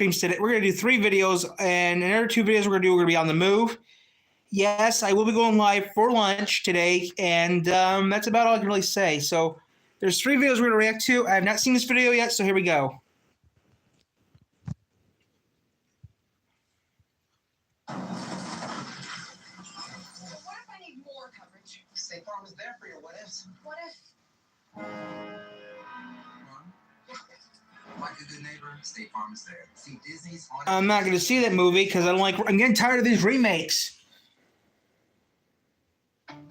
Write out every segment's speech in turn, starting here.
streams today. We're going to do 3 videos, and another 2 videos we're going to be on the move. Yes, I will be going live for lunch today, and that's about all I can really say. So there's 3 videos we're going to react to. I have not seen this video yet, so here we go. State Farm is there for your what ifs. What if? Like a good neighbor, State Farm is there. See Disney's on. I'm not going to see that movie because I'm getting tired of these remakes.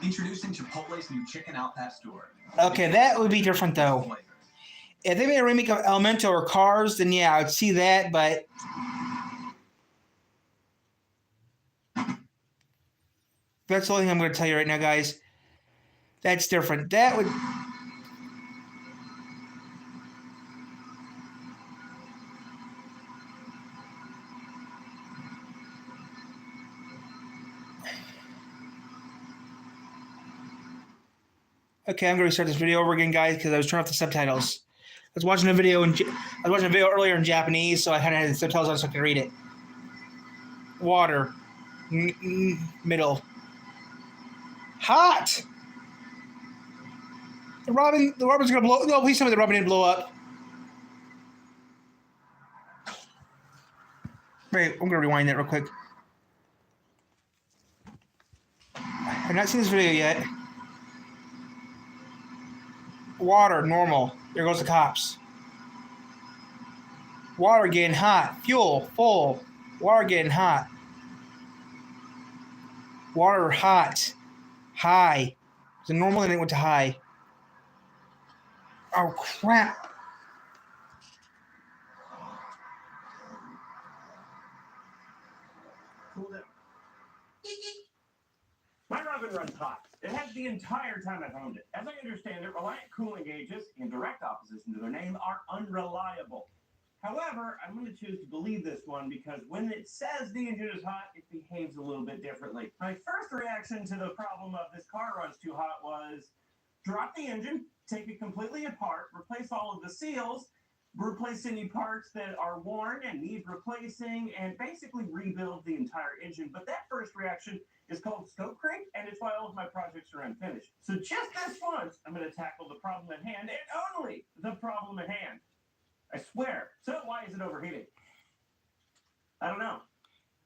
Introducing Chipotle's new Chicken Al Pastor. Okay, that would be different though. If they made a remake of Elemental or Cars, then yeah, I would see that, but that's the only thing I'm going to tell you right now, guys. That's different. That would... Okay, I'm going to start this video over again, guys, because I was turning off the subtitles. I was watching a video earlier in Japanese, so I kind of had the subtitles on so I could read it. Water. Middle. Hot! The Robin's gonna blow. No, please tell me the Robin didn't blow up. Wait, I'm gonna rewind that real quick. I've not seen this video yet. Water, normal. There goes the cops. Water getting hot. Fuel, full. Water getting hot. Water hot. High. So normally they went to high. Oh, crap. Cool down. My Robin runs hot. It has the entire time I've owned it. As I understand it, Reliant cooling gauges, in direct opposition to their name, are unreliable. However, I'm going to choose to believe this one because when it says the engine is hot, it behaves a little bit differently. My first reaction to the problem of this car runs too hot was drop the engine, take it completely apart, replace all of the seals, replace any parts that are worn and need replacing, and basically rebuild the entire engine. But that first reaction is called scope creep, and it's why all of my projects are unfinished. So just this once, I'm going to tackle the problem at hand, and only the problem at hand. I swear. So why is it overheating? I don't know.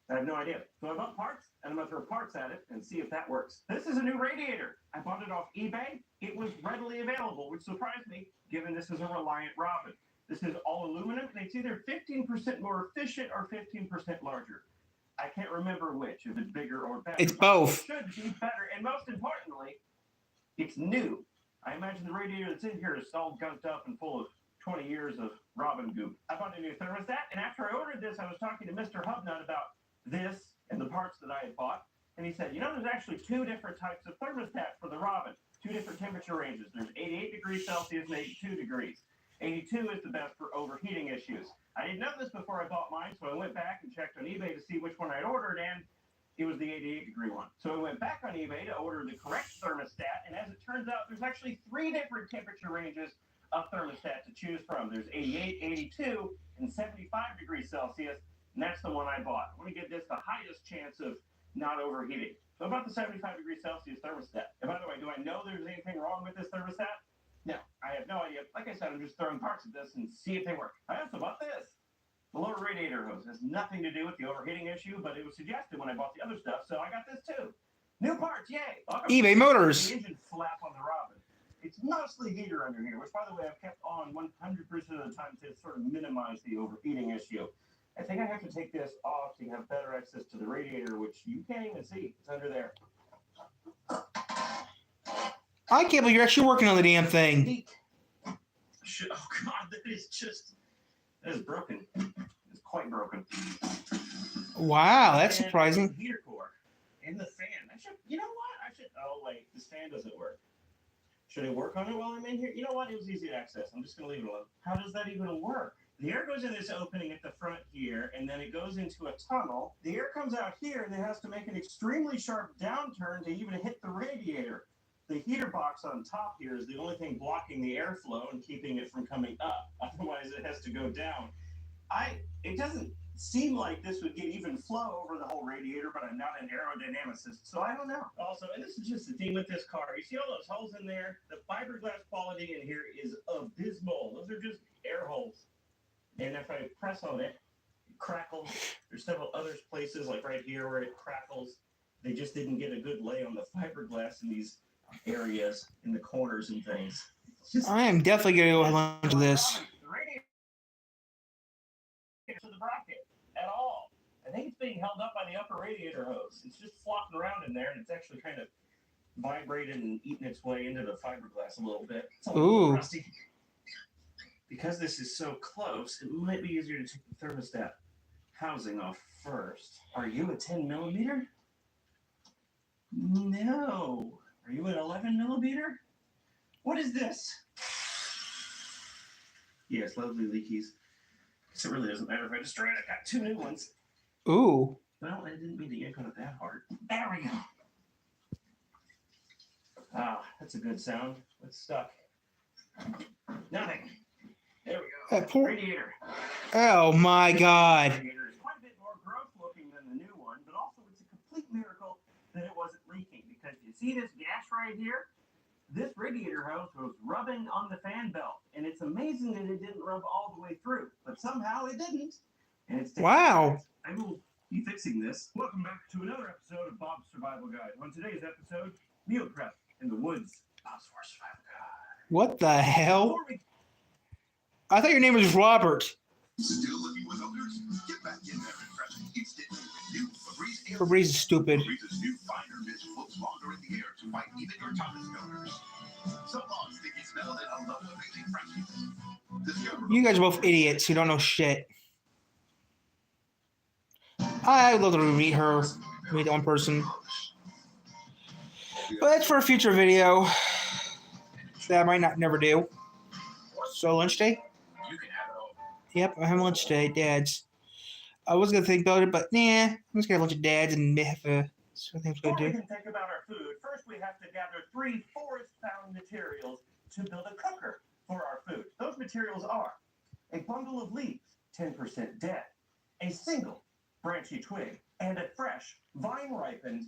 I have no idea. So I bought parts, and I'm going to throw parts at it and see if that works. This is a new radiator. I bought it off eBay. It was readily available, which surprised me, given this is a Reliant Robin. This is all aluminum, and it's either 15% more efficient or 15% larger. I can't remember which, if it's bigger or better. It's both. It should be better, and most importantly, it's new. I imagine the radiator that's in here is all gunked up and full of 20 years of Robin goop. I bought a new thermostat, and after I ordered this, I was talking to Mr. Hubnut about this and the parts that I had bought, and he said, you know, there's actually 2 different types of thermostat for the Robin, 2 different temperature ranges. There's 88 degrees Celsius and 82 degrees. 82 is the best for overheating issues. I didn't know this before I bought mine, so I went back and checked on eBay to see which one I'd ordered, and it was the 88 degree one. So I went back on eBay to order the correct thermostat, and as it turns out, there's actually 3 different temperature ranges of thermostat to choose from. There's 88, 82, and 75 degrees Celsius, and that's the one I bought. I want to give this the highest chance of not overheating. So I bought the 75 degrees Celsius thermostat. And by the way, do I know there's anything wrong with this thermostat? No, I have no idea. Like I said, I'm just throwing parts at this and see if they work. I also bought this. The lower radiator hose has nothing to do with the overheating issue, but it was suggested when I bought the other stuff, so I got this too. New parts, yay! eBay Motors. The engine flap on the Robin. It's mostly heater under here, which, by the way, I've kept on 100% of the time to sort of minimize the overheating issue. I think I have to take this off to have better access to the radiator, which you can't even see. It's under there. I can't believe you're actually working on the damn thing. Oh, God, that is broken. It's quite broken. Wow, that's And surprising. the heater core and the fan. You know what? Oh, wait, this fan doesn't work. Should I work on it while I'm in here? You know what? It was easy to access. I'm just going to leave it alone. How does that even work? The air goes in this opening at the front here, and then it goes into a tunnel. The air comes out here, and it has to make an extremely sharp downturn to even hit the radiator. The heater box on top here is the only thing blocking the airflow and keeping it from coming up. Otherwise, it has to go down. It doesn't seem like this would get even flow over the whole radiator, but I'm not an aerodynamicist, so I don't know. Also, and this is just the theme with this car. You see all those holes in there? The fiberglass quality in here is abysmal. Those are just air holes. And if I press on it, it crackles. There's several other places, like right here, where it crackles. They just didn't get a good lay on the fiberglass in these areas, in the corners and things. It's just, I am definitely gonna go lunch to this. the radiator to the bracket at all. I think it's being held up by the upper radiator hose. It's just flopping around in there, and it's actually kind of vibrated and eating its way into the fiberglass a little bit. It's a little Ooh. rusty. Because this is so close, it might be easier to take the thermostat housing off first. Are you a 10 millimeter? No. Are you an 11 millimeter? What is this? Yes, lovely leakies. So it really doesn't matter if I destroy it. I got 2 new ones. Ooh. Well, I didn't mean to yank on it that hard. There we go. Ah, that's a good sound. It's stuck. Nothing. There we go. That poor- Radiator. Oh my God. Radiator is quite a bit more gross looking than the new one, but also it's a complete miracle that it wasn't leaking, because you see this gas right here? This radiator hose was rubbing on the fan belt, and it's amazing that it didn't rub all the way through, but somehow it didn't. And it's Wow. I will be fixing this. Welcome back to another episode of Bob's Survival Guide. On today's episode, meal prep in the woods. Bob's for Survival Guide. What the hell? Before we I thought your name was Robert. Still looking with others? Get back in there and fresh instantly with new Febreze Air. Febreze is stupid. Febrze's new finer mist floats longer in the air to fight even your toughest odors. So long, sticky smell and unlove-amazing freshness. Discover You guys are both idiots who don't know shit. I would love to meet her, meet one person. But that's for a future video that I might not never do. So lunch day? you can have it all. Yep, I have lunch today at Dad's. I was gonna think about it, but nah, I'm just gonna have lunch at Dad's and have something I'm Before gonna we do. can think about our food, first we have to gather 3 forest-found materials to build a cooker for our food. Those materials are a bundle of leaves, 10% dead, a single branchy twig, and a fresh, vine-ripened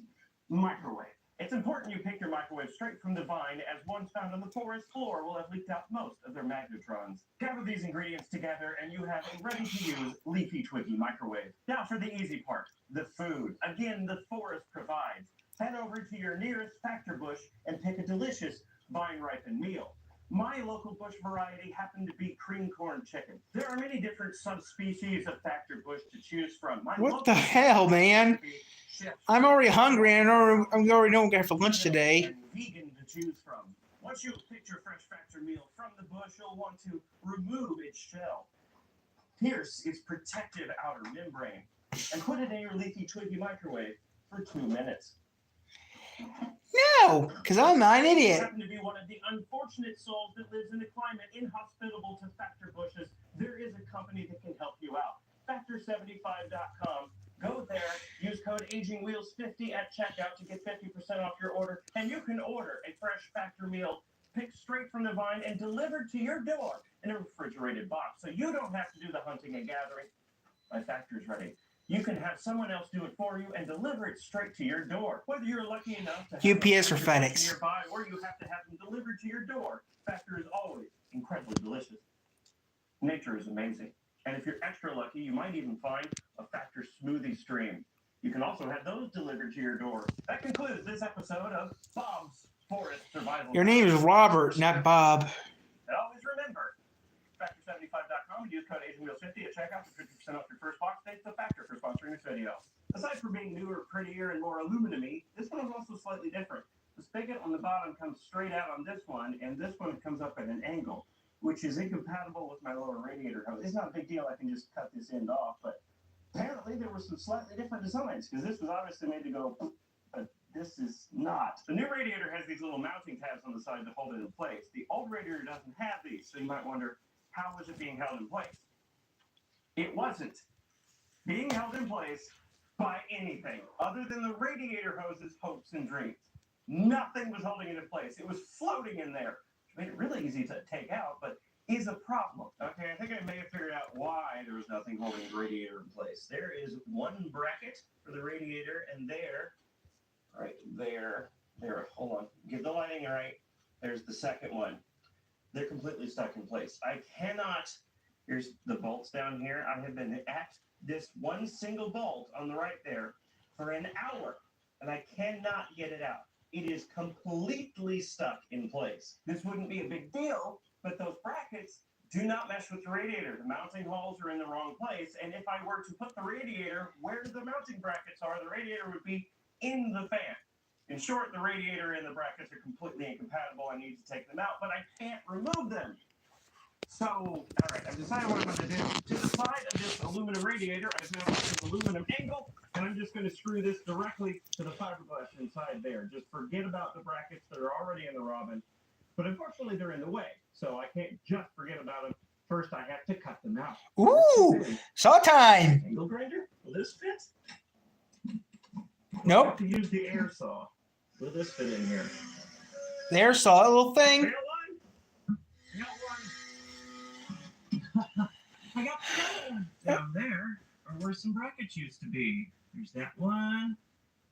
microwave. It's important you pick your microwave straight from the vine, as ones found on the forest floor will have leaked out most of their magnetrons. Gather these ingredients together and you have a ready-to-use leafy twiggy microwave. Now for the easy part, the food. Again, the forest provides. Head over to your nearest Factor Bush and pick a delicious vine-ripened meal. My local bush variety happened to be cream corn chicken. There are many different subspecies of Factor Bush to choose from. My What local the hell, man? Chef I'm already hungry and I already know what I'm gonna have for lunch today. and vegan to choose from. Once you've picked your fresh Factor meal from the bush, you'll want to remove its shell, pierce its protective outer membrane, and put it in your leafy twiggy microwave for 2 minutes. No, because I'm not an If you idiot. happen to be one of the unfortunate souls that lives in a climate inhospitable to Factor bushes, there is a company that can help you out. Factor75.com. Go there, use code AgingWheels50 at checkout to get 50% off your order, and you can order a fresh Factor meal picked straight from the vine and delivered to your door in a refrigerated box, so you don't have to do the hunting and gathering. My Factor's ready. You can have someone else do it for you and deliver it straight to your door. Whether you're lucky enough to have UPS or a Factor FedEx. nearby, or you have to have them delivered to your door, Factor is always incredibly delicious. Nature is amazing. And if you're extra lucky, you might even find a Factor smoothie stream. You can also have those delivered to your door. That concludes this episode of Bob's Forest Survival. Your name is Robert, not Bob. And always remember, Factor75.com and use code AgingWheels50 at checkout for 50% off your first box. Thanks to Factor for sponsoring this video. Aside from being newer, prettier, and more aluminum-y, this one is also slightly different. The spigot on the bottom comes straight out on this one, and this one comes up at an angle, which is incompatible with my lower radiator hose. It's not a big deal, I can just cut this end off, but apparently there were some slightly different designs, because this was obviously made to go, but this is not. The new radiator has these little mounting tabs on the side to hold it in place. The old radiator doesn't have these, so you might wonder, how was it being held in place? It wasn't being held in place by anything other than the radiator hose's hopes and dreams. Nothing was holding it in place. It was floating in there, which made it really easy to take out, but is a problem. Okay, I think I may have figured out why there was nothing holding the radiator in place. There is one bracket for the radiator, and right there, hold on, get the lighting right. There's the second one. They're completely stuck in place. I cannot, here's the bolts down here. I have been at this one single bolt on the right there for an hour, and I cannot get it out. It is completely stuck in place. This wouldn't be a big deal, but those brackets do not mesh with the radiator. The mounting holes are in the wrong place, and if I were to put the radiator where the mounting brackets are, the radiator would be in the fan. In short, the radiator and the brackets are completely incompatible. I need to take them out, but I can't remove them. So, all right, I've decided what I'm going to do. To the side of this aluminum radiator, I've now got this aluminum angle, and I'm just going to screw this directly to the fiberglass inside there. Just forget about the brackets that are already in the Robin. But unfortunately, they're in the way, so I can't just forget about them. First, I have to cut them out. Ooh, saw time. Angle grinder? Will this fit? Nope. I have to use the air saw. Will this fit in here? There, saw a little thing. Fail one? Got one. I got one. Down there are where some brackets used to be. There's that one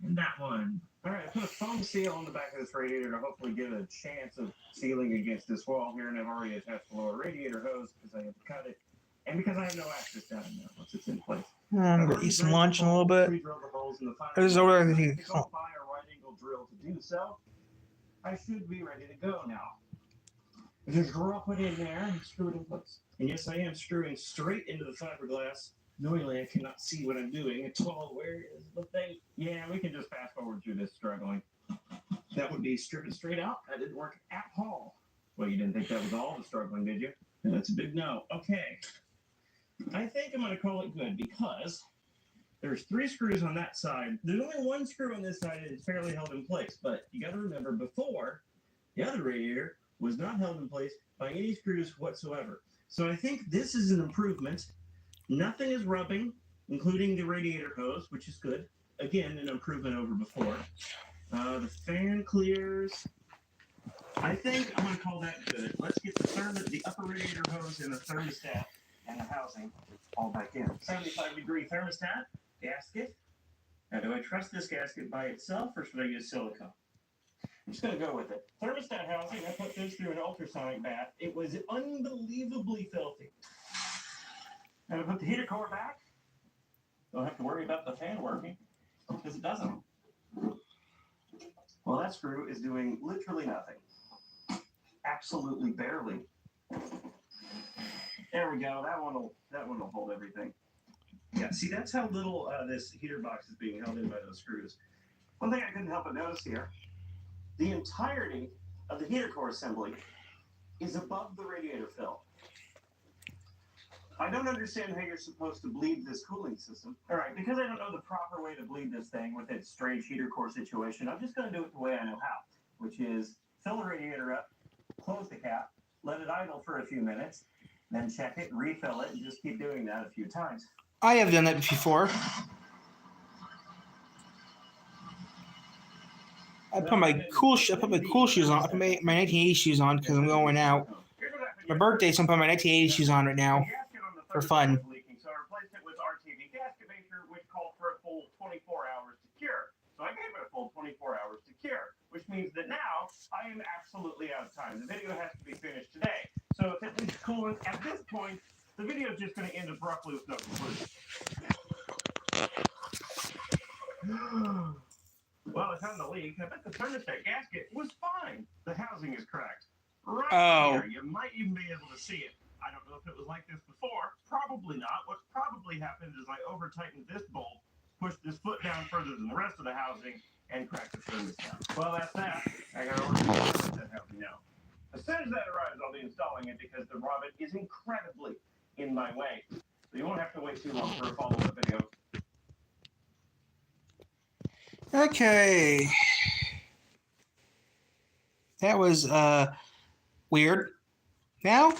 and that one. All right, I put a foam seal on the back of this radiator to hopefully give it a chance of sealing against this wall here, and I've already attached the lower radiator hose because I have cut it, and because I have no access down in there once it's in place. I'm gonna eat some lunch in a little bit. This is over there. Buy a right angle drill to do so. I should be ready to go now. Just drop it in there and screw it in place. And yes, I am screwing straight into the fiberglass. Knowingly, I cannot see what I'm doing at all. Where is the thing? Yeah, we can just fast forward through this struggling. That would be stripping straight out. That didn't work at all. Well, you didn't think that was all the struggling, did you? Yeah, that's a big no. Okay. I think I'm going to call it good because there's 3 screws on that side. There's only 1 screw on this side and it's fairly held in place. But you got to remember, before, the other radiator was not held in place by any screws whatsoever. So I think this is an improvement. Nothing is rubbing, including the radiator hose, which is good. Again, an improvement over before. The fan clears. I think I'm going to call that good. Let's get the upper radiator hose and the thermostat and the housing all back in. 75-degree thermostat, gasket. Now, do I trust this gasket by itself, or should I use silicone? I'm just going to go with it. Thermostat housing, I put this through an ultrasonic bath. It was unbelievably filthy. And I put the heater core back. Don't have to worry about the fan working, because it doesn't. Well, that screw is doing literally nothing. Absolutely barely. There we go. That one will hold everything. Yeah, see, that's how little this heater box is being held in by those screws. One thing I couldn't help but notice here, the entirety of the heater core assembly is above the radiator fill. I don't understand how you're supposed to bleed this cooling system. All right, because I don't know the proper way to bleed this thing with its strange heater core situation, I'm just going to do it the way I know how, which is fill the radiator up, close the cap, let it idle for a few minutes, then check it, refill it, and just keep doing that a few times. I have done that before. I put my cool shoes on. I put my 1980 shoes on because I'm going out. My birthday, so I'm putting my 1980 shoes on right now for fun. So I replaced it with RTV gasket maker, which called for a full 24 hours to cure. So I gave it a full 24 hours to cure, which means that now I am absolutely out of time. The video has to be finished today. So if it needs cooling at this point, the video is just going to end abruptly with no conclusion. Well, I found the leak. I bet the thermostat gasket was fine. The housing is cracked. Right here. You might even be able to see it. I don't know if it was like this before. Probably not. What probably happened is I over-tightened this bolt, pushed this foot down further than the rest of the housing, and cracked the thermostat. Well, that's that. I got to order the thermostat housing now. As soon as that arrives, I'll be installing it because the Robin is incredibly in my way. So you won't have to wait too long for a follow-up video. Okay. That was weird. Now